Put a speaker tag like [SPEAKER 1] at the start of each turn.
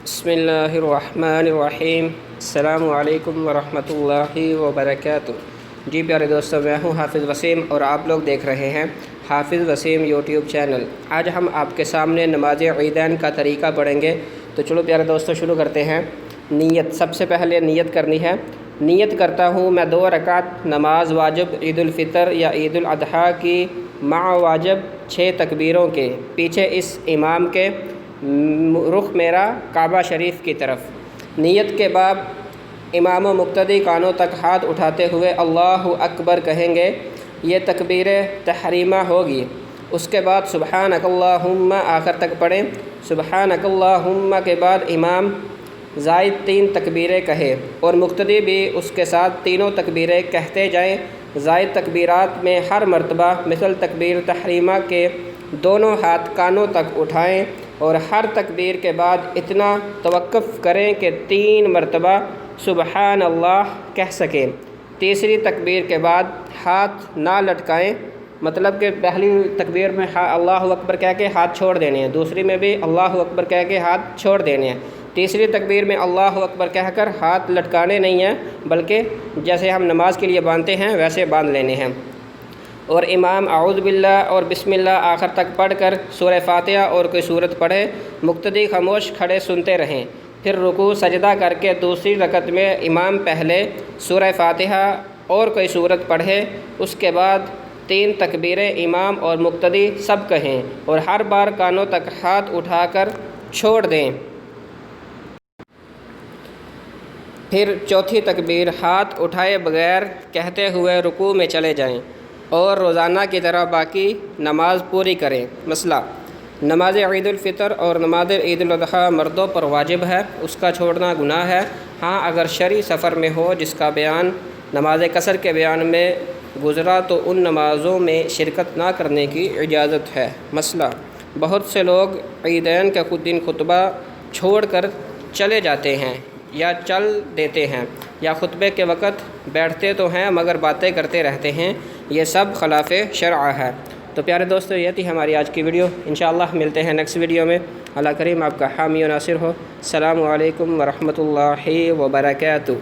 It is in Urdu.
[SPEAKER 1] بسم اللہ الرحمن الرحیم۔ السلام علیکم ورحمۃ اللہ وبرکاتہ۔ جی پیارے دوستو، میں ہوں حافظ وسیم اور آپ لوگ دیکھ رہے ہیں حافظ وسیم یوٹیوب چینل۔ آج ہم آپ کے سامنے نماز عیدین کا طریقہ پڑھیں گے، تو چلو پیارے دوستو شروع کرتے ہیں۔ نیت، سب سے پہلے نیت کرنی ہے۔ نیت کرتا ہوں میں 2 رکعت نماز واجب عید الفطر یا عید الاضحیٰ کی مع واجب 6 تکبیروں کے، پیچھے اس امام کے رخ میرا کعبہ شریف کی طرف۔ نیت کے بعد امام و مقتدی کانوں تک ہاتھ اٹھاتے ہوئے اللہ اکبر کہیں گے، یہ تکبیر تحریمہ ہوگی۔ اس کے بعد سبحانک اللہم آخر تک پڑھیں۔ سبحانک اللہم کے بعد امام زائد 3 تکبیریں کہے اور مقتدی بھی اس کے ساتھ تینوں تکبیریں کہتے جائیں۔ زائد تکبیرات میں ہر مرتبہ مثل تکبیر تحریمہ کے دونوں ہاتھ کانوں تک اٹھائیں اور ہر تکبیر کے بعد اتنا توقف کریں کہ 3 مرتبہ سبحان اللہ کہہ سکیں۔ تیسری تکبیر کے بعد ہاتھ نہ لٹکائیں، مطلب کہ پہلی تکبیر میں اللہ اکبر کہہ کے ہاتھ چھوڑ دینے ہیں، دوسری میں بھی اللہ اکبر کہہ کے ہاتھ چھوڑ دینے ہیں، تیسری تکبیر میں اللہ اکبر کہہ کر ہاتھ لٹکانے نہیں ہیں، بلکہ جیسے ہم نماز کے لیے باندھتے ہیں ویسے باندھ لینے ہیں۔ اور امام اعوذ باللہ اور بسم اللہ آخر تک پڑھ کر سورہ فاتحہ اور کوئی سورت پڑھے، مقتدی خاموش کھڑے سنتے رہیں۔ پھر رکوع سجدہ کر کے دوسری رکعت میں امام پہلے سورہ فاتحہ اور کوئی سورت پڑھے، اس کے بعد 3 تکبیریں امام اور مقتدی سب کہیں اور ہر بار کانوں تک ہاتھ اٹھا کر چھوڑ دیں۔ پھر چوتھی تکبیر ہاتھ اٹھائے بغیر کہتے ہوئے رکوع میں چلے جائیں اور روزانہ کی طرح باقی نماز پوری کریں۔ مسئلہ: نماز عید الفطر اور نماز عید الاضحیٰ مردوں پر واجب ہے، اس کا چھوڑنا گناہ ہے۔ ہاں، اگر شرعی سفر میں ہو جس کا بیان نماز قصر کے بیان میں گزرا تو ان نمازوں میں شرکت نہ کرنے کی اجازت ہے۔ مسئلہ: بہت سے لوگ عیدین کے دن خطبہ چھوڑ کر چلے جاتے ہیں یا چل دیتے ہیں، یا خطبے کے وقت بیٹھتے تو ہیں مگر باتیں کرتے رہتے ہیں، یہ سب خلاف شرع ہے۔ تو پیارے دوستو، یہ تھی ہماری آج کی ویڈیو۔ انشاءاللہ ملتے ہیں نیکسٹ ویڈیو میں۔ اللہ کریم آپ کا حامی و ناصر ہو۔ السلام علیکم ورحمۃ اللہ وبرکاتہ۔